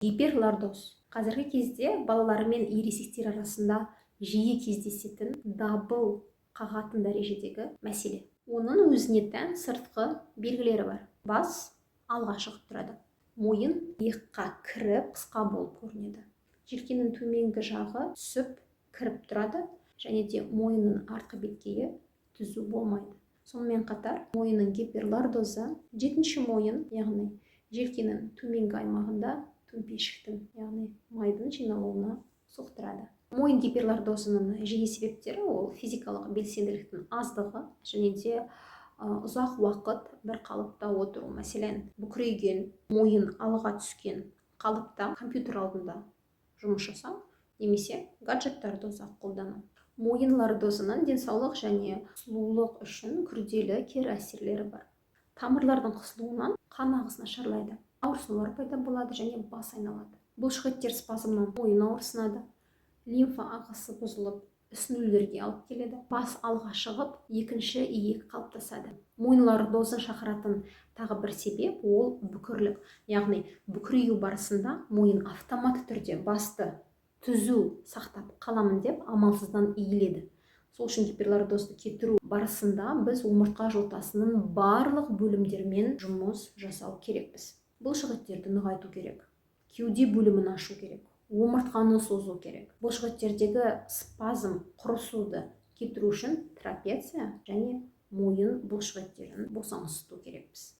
Гиперлордоз қазіргі кезде балалар мен ересектер арасында жиі кездесетін дабыл қағатын дәрежедегі мәселе. Оның өзіне тән сыртқы белгілері бар. Бас алға шығып тұрады. Мойын иыққа кіріп, қысқа болып көрінеді. Желкенің төменгі жағы түсіп, кіріп тұрады, және де мойынның артқы беткейі түзу болмайды. Сонымен қатар, мойынның гиперлордозы жетінші мойын, яғни желкенің төменгі аймағында төмпешіктің, яғни майдың жиналуына соқтырады. Мойын гиперлордозының жиі себептері ол физикалық белсенділіктің аздығы және де ұзақ уақыт бір қалыпта отыру. Мәселен, бүкірейген, мойын алға түскен қалыпта компьютер алдында жұмыс жасау немесе гаджеттарды ұзақ қолдану. Мойын лордозының денсаулық және сұлулық үшін күрделі кері әсерлері бар. Тамырлардың қысылуынан қан ағысы нашарлайды, ауырсынулар пайда болады және бас айналады. Бұлшықеттер спазмынан мойын ауырсынады, лимфа ағысы бұзылып, ісінулерге алып келеді. Бас алға шығып, екінші иек қалыптасады. Мойын лордозын шақыратын тағы бір себеп ол бүкірлік, яғни бүкірею барысында мойын автоматты түрде басты түзу сақтап қаламын деп амалсыздан иіледі. Сол үшін гиперлордозды кетіру барысында біз омыртқа жотасының барлық бөлімдермен жұмыс жасау керекпіз. Бұлшықеттерді нығайту керек, кеуде бөлімін ашу керек, омыртқаны созу керек. Бұлшықеттердегі спазм, құрысуды кетіру үшін трапеция және мойын бұлшықеттерін босаңсыту керекпіз.